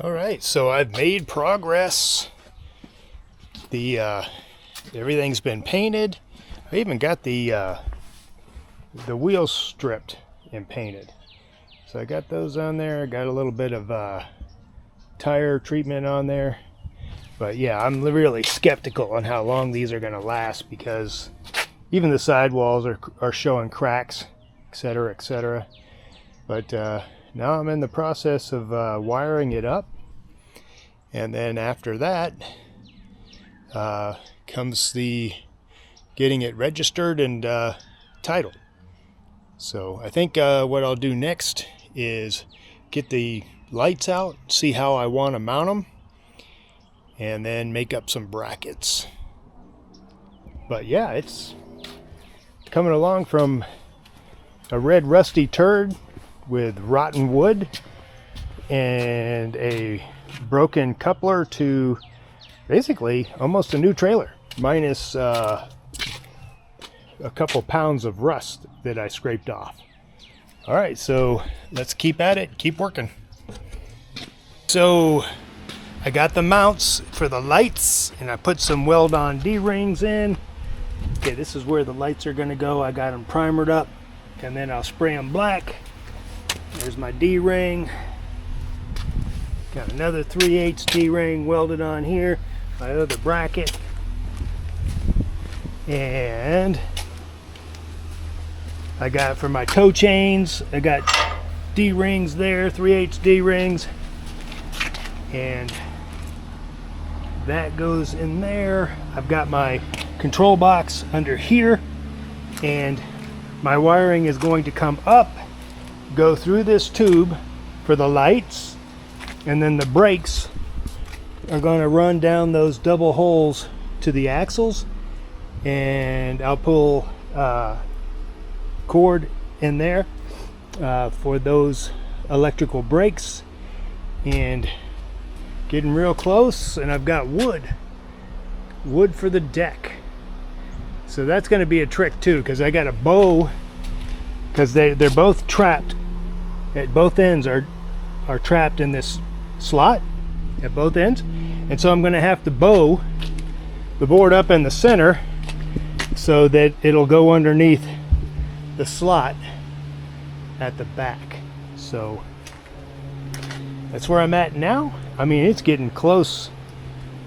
All right, so I've made progress. Everything's been painted. I even got the wheels stripped and painted. So I got those on there. I got a little bit of tire treatment on there. But yeah, I'm really skeptical on how long these are going to last, because even the sidewalls are showing cracks, etc., etc. But now I'm in the process of wiring it up. And then after that comes the getting it registered and titled. So I think what I'll do next is get the lights out, see how I want to mount them, and then make up some brackets. But yeah, it's coming along from a red rusty turd with rotten wood and a broken coupler to basically almost a new trailer, minus a couple pounds of rust that I scraped off. All right, so let's keep at it, keep working. So I got the mounts for the lights, and I put some weld-on D-rings in. Okay, this is where the lights are going to go. I got them primered up, and then I'll spray them black. There's my D-ring. Got another 3/8 D-ring welded on here. My other bracket. And I got for my toe chains, I got D-rings there, 3/8 D-rings. And that goes in there. I've got my control box under here, and my wiring is going to come up, go through this tube for the lights, and then the brakes are going to run down those double holes to the axles, and I'll pull cord in there for those electrical brakes. And getting real close, and I've got wood for the deck. So that's going to be a trick too, because I got a bow, because they're both trapped at both ends, are trapped in this slot at both ends, and so I'm going to have to bow the board up in the center so that it'll go underneath the slot at the back. So that's where I'm at now. I mean, it's getting close,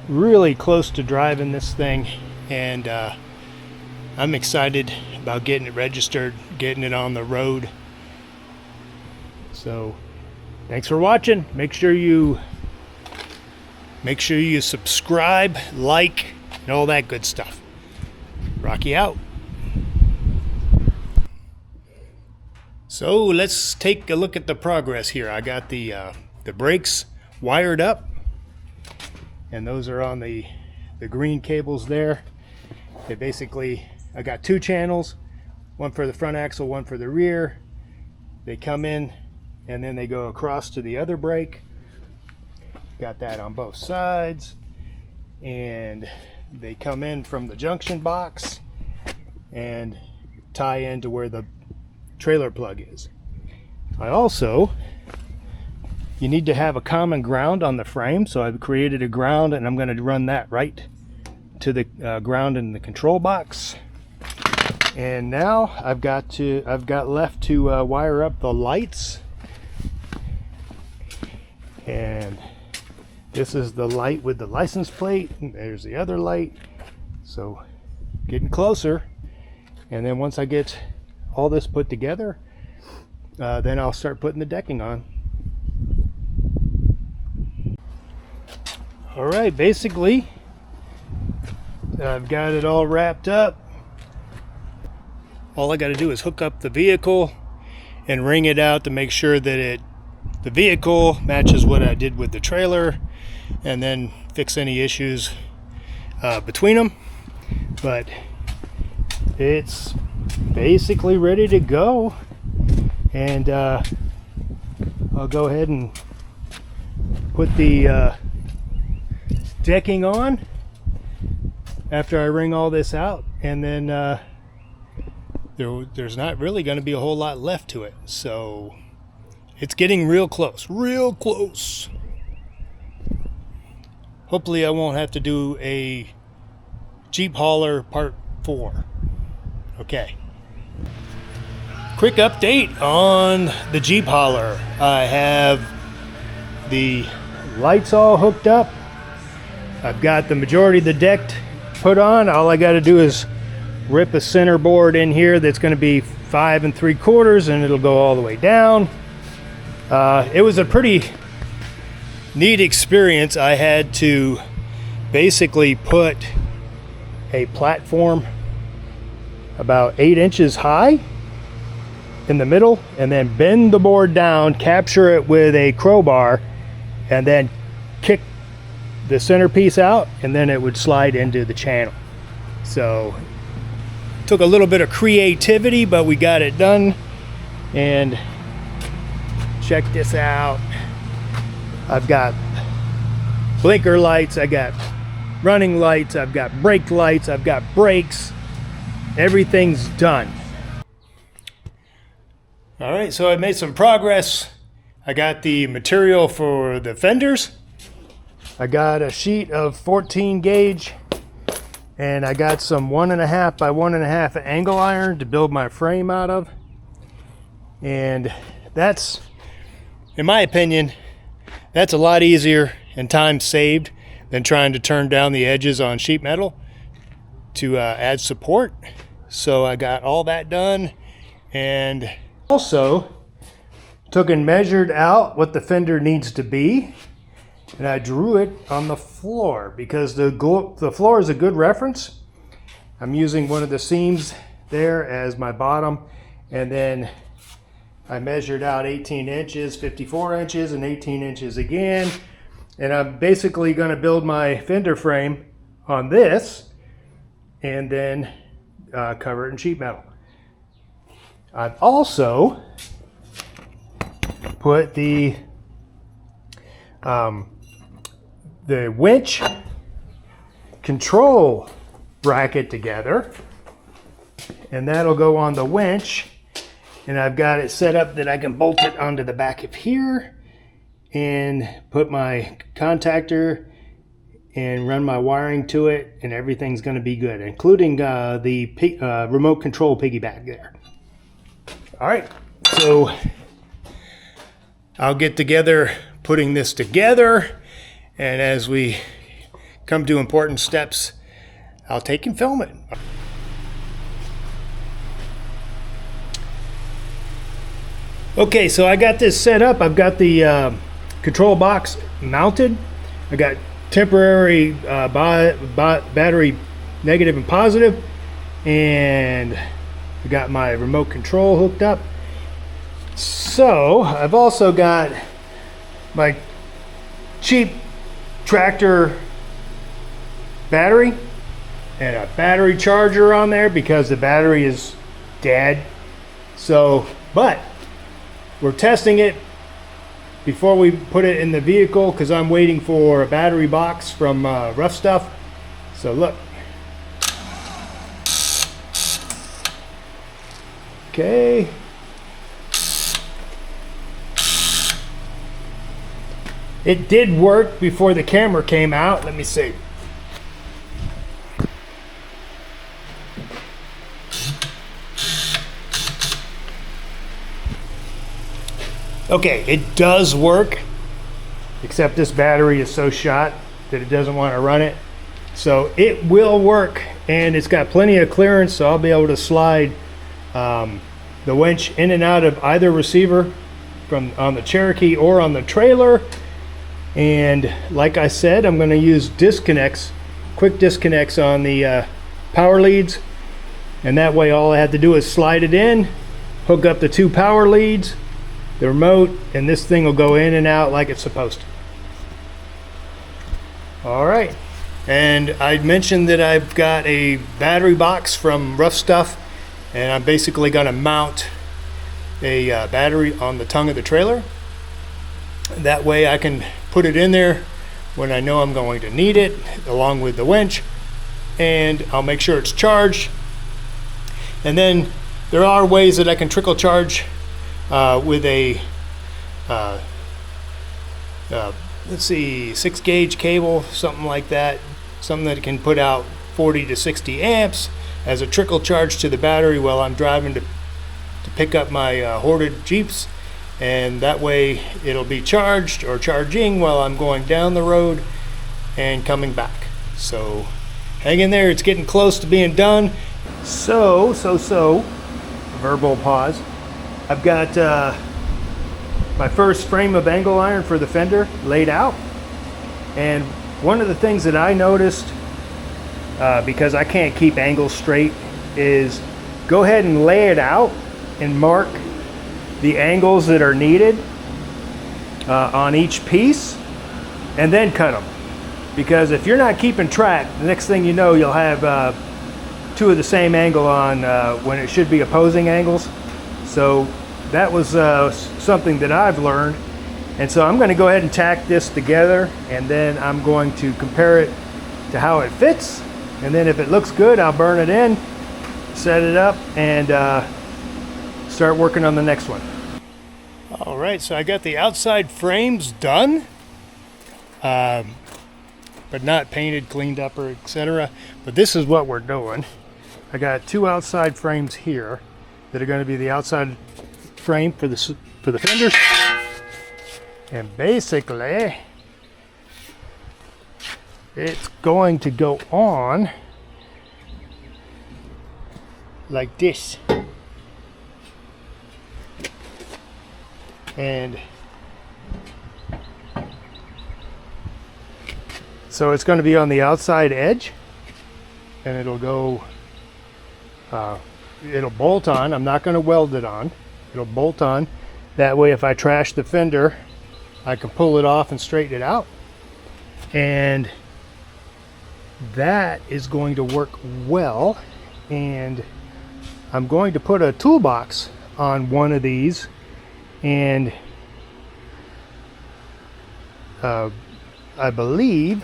really close to driving this thing, and I'm excited about getting it registered, getting it on the road. So thanks for watching. Make sure you subscribe, like, and all that good stuff. Rocky out. So let's take a look at the progress here. I got the brakes wired up, and those are on the green cables there. They basically, I got two channels, one for the front axle, one for the rear. They come in and then they go across to the other brake. Got that on both sides, and they come in from the junction box and tie into where the trailer plug is. You need to have a common ground on the frame, so I've created a ground, and I'm going to run that right to the ground in the control box. And now I've got left to wire up the lights. And this is the light with the license plate, and there's the other light. So getting closer, and then once I get all this put together, then I'll start putting the decking on. All right, basically I've got it all wrapped up. All I got to do is hook up the vehicle and ring it out to make sure that the vehicle matches what I did with the trailer, and then fix any issues between them. But it's basically ready to go, and I'll go ahead and put the decking on after I ring all this out, and then there's not really going to be a whole lot left to it. So it's getting real close, real close. hopefully I won't have to do a Jeep hauler part 4. Okay. Quick update on the Jeep hauler. I have the lights all hooked up. I've got the majority of the deck put on. All I got to do is rip a center board in here that's going to be 5 3/4, and it'll go all the way down. It was a pretty neat experience. I had to basically put a platform about 8 inches high in the middle, and then bend the board down, capture it with a crowbar, and then kick the centerpiece out, and then it would slide into the channel. So took a little bit of creativity, but we got it done. And check this out. I've got blinker lights, I got running lights, I've got brake lights, I've got brakes. Everything's done. All right, so I made some progress. I got the material for the fenders. I got a sheet of 14 gauge, and I got some 1.5 by 1.5 angle iron to build my frame out of. And that's, in my opinion, that's a lot easier and time saved than trying to turn down the edges on sheet metal to add support. So I got all that done, and also took and measured out what the fender needs to be, and I drew it on the floor because the floor is a good reference. I'm using one of the seams there as my bottom, and then I measured out 18 inches, 54 inches, and 18 inches again. And I'm basically going to build my fender frame on this and then cover it in sheet metal. I've also put the winch control bracket together, and that'll go on the winch. And I've got it set up that I can bolt it onto the back of here and put my contactor and run my wiring to it, and everything's going to be good, including the remote control piggyback there. All right, so I'll get together putting this together, and as we come to important steps, I'll take and film it. Okay, so I got this set up. I've got the control box mounted. I got temporary battery negative and positive, and I got my remote control hooked up. So I've also got my cheap tractor battery and a battery charger on there because the battery is dead. So, but we're testing it before we put it in the vehicle because I'm waiting for a battery box from Rough Stuff. So look. Okay. It did work before the camera came out. Let me see. Okay, it does work, except this battery is so shot that it doesn't want to run it. So it will work, and it's got plenty of clearance, so I'll be able to slide the winch in and out of either receiver from on the Cherokee or on the trailer. And like I said, I'm going to use disconnects, quick disconnects on the power leads, and that way all I have to do is slide it in, hook up the 2 power leads, the remote, and this thing will go in and out like it's supposed to. All right, and I mentioned that I've got a battery box from Rough Stuff, and I'm basically going to mount a battery on the tongue of the trailer. That way I can put it in there when I know I'm going to need it, along with the winch, and I'll make sure it's charged. And then there are ways that I can trickle charge with a let's see, 6-gauge cable, something like that, something that can put out 40 to 60 amps as a trickle charge to the battery while I'm driving to pick up my hoarded Jeeps, and that way it'll be charged or charging while I'm going down the road and coming back. So hang in there, it's getting close to being done. So verbal pause. I've got my first frame of angle iron for the fender laid out, and one of the things that I noticed, because I can't keep angles straight, is go ahead and lay it out and mark the angles that are needed on each piece, and then cut them. Because if you're not keeping track, the next thing you know, you'll have two of the same angle on when it should be opposing angles. So that was something that I've learned. And so I'm going to go ahead and tack this together, and then I'm going to compare it to how it fits. And then if it looks good, I'll burn it in, set it up, and start working on the next one. All right, so I got the outside frames done, but not painted, cleaned up, or etc. But this is what we're doing. I got two outside frames here that are going to be the outside frame for the fenders, and basically it's going to go on like this. And so it's going to be on the outside edge, and it'll go, it'll bolt on. I'm not going to weld it on. It'll bolt on. That way if I trash the fender, I can pull it off and straighten it out. And that is going to work well. And I'm going to put a toolbox on one of these, and I believe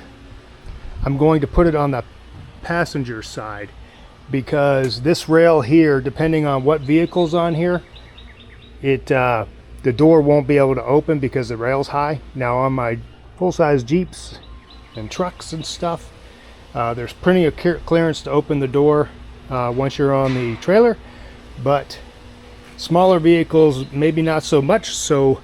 I'm going to put it on the passenger side, because this rail here, depending on what vehicle's on here, the door won't be able to open because the rail's high. Now on my full-size Jeeps and trucks and stuff, there's plenty of clearance to open the door once you're on the trailer, but smaller vehicles maybe not so much. So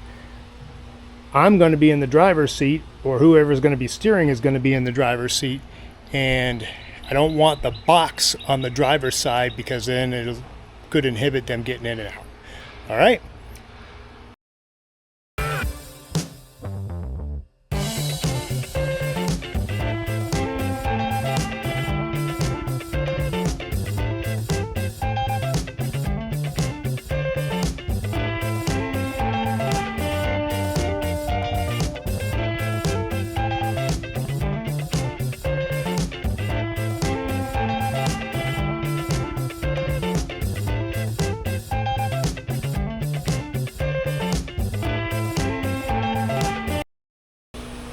I'm going to be in the driver's seat, or whoever's going to be steering is going to be in the driver's seat, and I don't want the box on the driver's side because then it could inhibit them getting in and out. All right.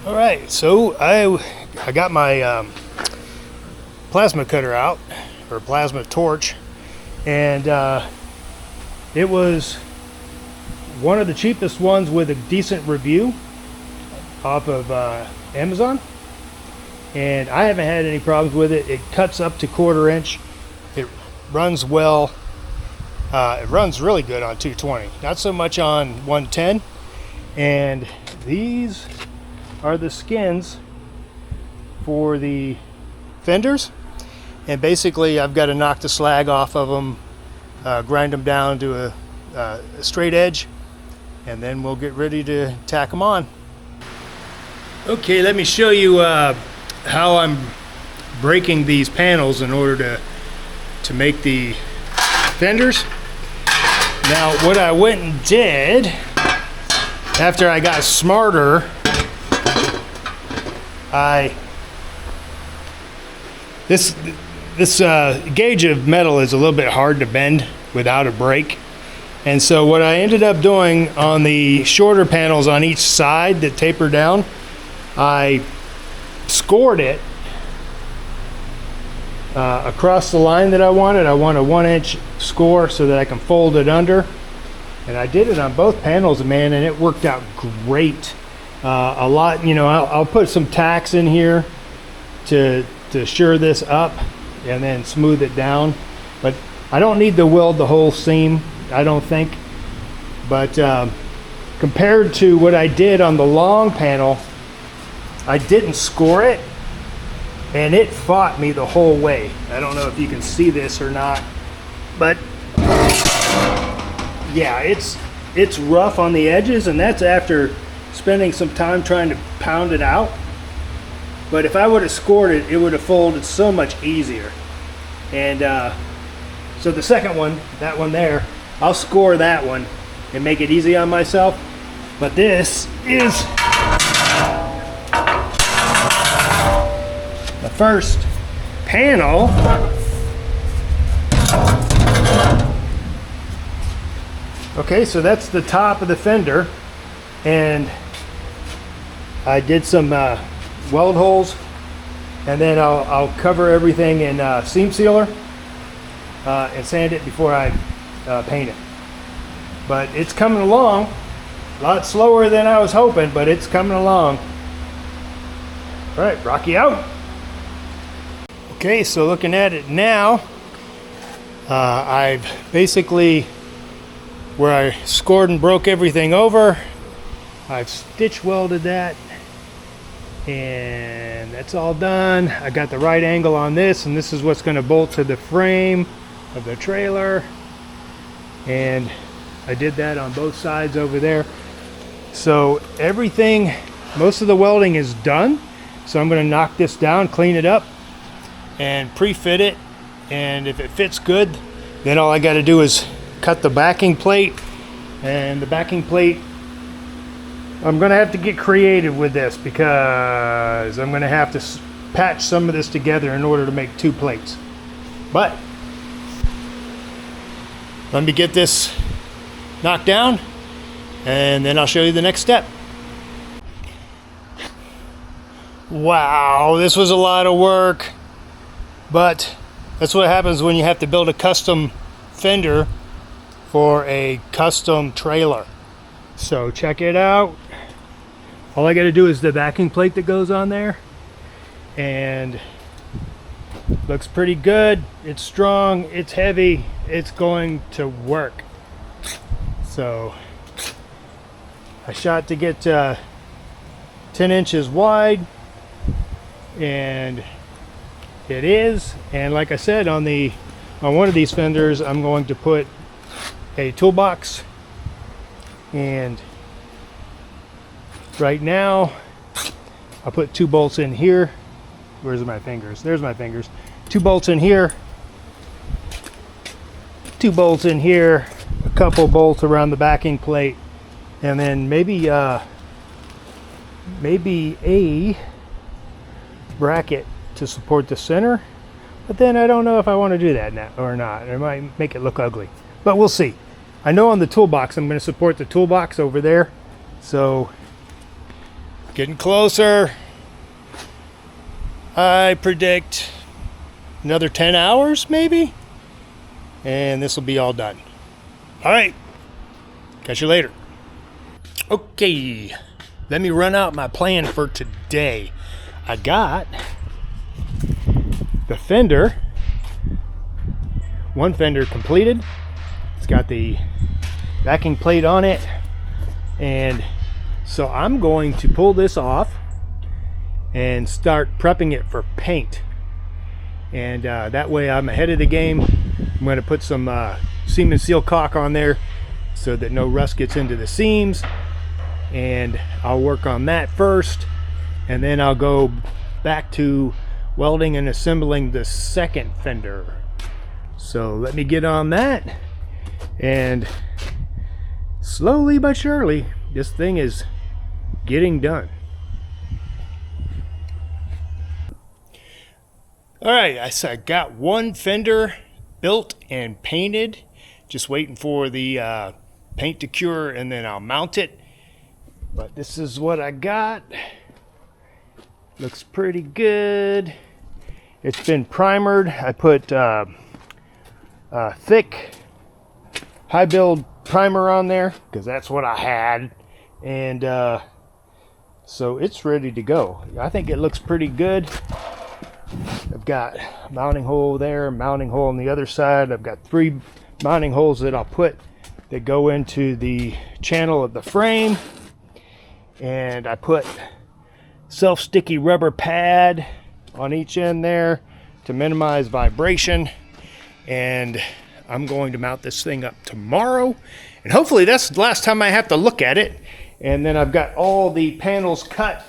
All right, so I got my plasma cutter out, or plasma torch, and it was one of the cheapest ones with a decent review off of Amazon, and I haven't had any problems with it. It cuts up to 1/4 inch. It runs well. It runs really good on 220, not so much on 110. And these are the skins for the fenders, and basically I've got to knock the slag off of them, grind them down to a straight edge, and then we'll get ready to tack them on. Okay, let me show you how I'm breaking these panels in order to make the fenders. Now what I went and did after I got smarter, this gauge of metal is a little bit hard to bend without a break, and so what I ended up doing on the shorter panels on each side that taper down, I scored it across the line that I wanted. I want a 1-inch score so that I can fold it under, and I did it on both panels, man, and it worked out great. a lot, you know, I'll put some tacks in here to sure this up and then smooth it down. But I don't need to weld the whole seam, I don't think. But compared to what I did on the long panel, I didn't score it, and it fought me the whole way. I don't know if you can see this or not, but yeah, it's rough on the edges, and that's after spending some time trying to pound it out. But if I would have scored it, it would have folded so much easier. And so the second one, that one there, I'll score that one and make it easy on myself. But this is the first panel okay, so that's the top of the fender, and I did some weld holes, and then I'll cover everything in seam sealer and sand it before I paint it. But it's coming along a lot slower than I was hoping, but it's coming along. All right, Rocky out. Okay, so looking at it now, I've basically, where I scored and broke everything over, I've stitch welded that, and that's all done. I got the right angle on this, and this is what's going to bolt to the frame of the trailer, and I did that on both sides over there. So everything, most of the welding is done. So I'm going to knock this down, clean it up, and pre-fit it, and if it fits good, then all I got to do is cut the backing plate. And the backing plate, I'm going to have to get creative with this, because I'm going to have to patch some of this together in order to make two plates. But let me get this knocked down, and then I'll show you the next step. Wow, this was a lot of work, but that's what happens when you have to build a custom fender for a custom trailer. So check it out. All I got to do is the backing plate that goes on there, and looks pretty good. It's strong, it's heavy, it's going to work. So I shot to get 10 inches wide, and it is. And like I said, on one of these fenders, I'm going to put a toolbox, and right now I'll put 2 bolts in here. Where's my fingers? There's my fingers. 2 bolts in here, 2 bolts in here, a couple bolts around the backing plate, and then maybe a bracket to support the center. But then I don't know if I want to do that now or not. It might make it look ugly, but we'll see. I know on the toolbox, I'm going to support the toolbox over there. So getting closer. I predict another 10 hours maybe, and this will be all done. All right, catch you later. Okay, let me run out my plan for today. I got the fender, one fender completed. It's got the backing plate on it, and so I'm going to pull this off and start prepping it for paint, and that way I'm ahead of the game. I'm going to put some seam and seal caulk on there so that no rust gets into the seams, and I'll work on that first, and then I'll go back to welding and assembling the second fender. So let me get on that, and slowly but surely this thing is getting done. All right, so I got one fender built and painted, just waiting for the paint to cure, and then I'll mount it. But this is what I got. Looks pretty good. It's been primered. I put thick high build primer on there because that's what I had, and So it's ready to go. I think it looks pretty good. I've got a mounting hole there, mounting hole on the other side. I've got 3 mounting holes that I'll put that go into the channel of the frame. And I put self-sticky rubber pad on each end there to minimize vibration. And I'm going to mount this thing up tomorrow. And hopefully that's the last time I have to look at it. And then I've got all the panels cut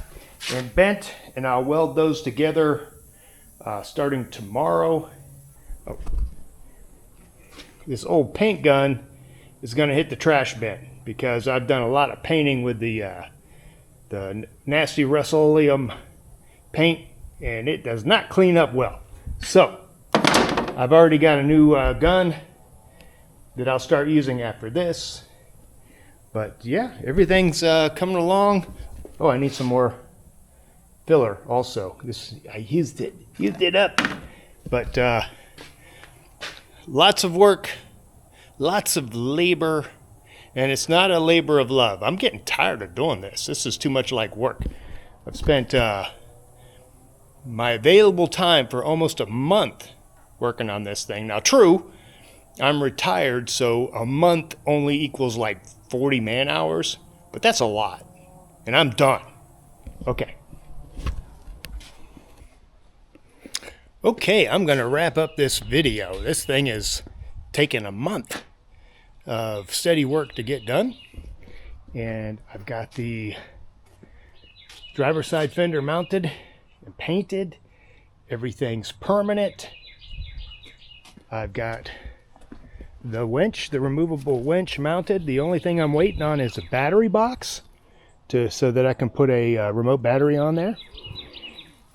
and bent, and I'll weld those together starting tomorrow. Oh. This old paint gun is going to hit the trash bin because I've done a lot of painting with the nasty Rust-Oleum paint, and it does not clean up well. So I've already got a new gun that I'll start using after this. But yeah, everything's coming along. Oh, I need some more filler also. I used it up. But lots of work, lots of labor, and it's not a labor of love. I'm getting tired of doing this. This is too much like work. I've spent my available time for almost a month working on this thing. Now, true, I'm retired, so a month only equals like 40 man hours, but that's a lot, and I'm done. Okay, I'm gonna wrap up this video. This thing is taking a month of steady work to get done, and I've got the driver's side fender mounted and painted. Everything's permanent. I've got the winch, the removable winch mounted. The only thing I'm waiting on is a battery box so that I can put a remote battery on there.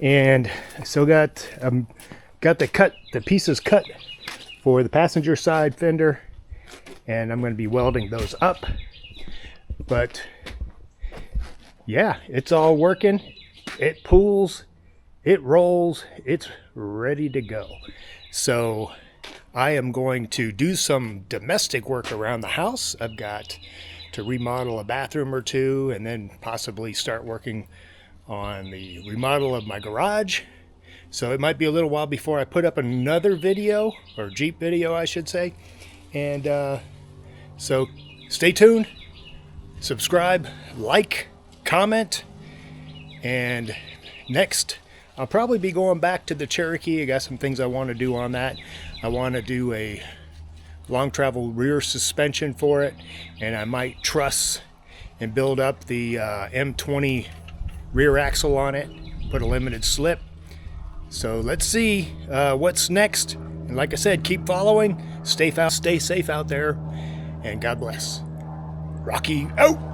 And I still got the pieces cut for the passenger side fender, and I'm going to be welding those up. But yeah, it's all working. It pulls, it rolls, it's ready to go. So I am going to do some domestic work around the house. I've got to remodel a bathroom or 2, and then possibly start working on the remodel of my garage. So it might be a little while before I put up another video, or Jeep video I should say. And so stay tuned, subscribe, like, comment, and next I'll probably be going back to the Cherokee. I got some things I want to do on that. I want to do a long travel rear suspension for it, and I might truss and build up the M20 rear axle on it, put a limited slip. So let's see what's next. And like I said, keep following, stay safe out there, and God bless. Rocky out.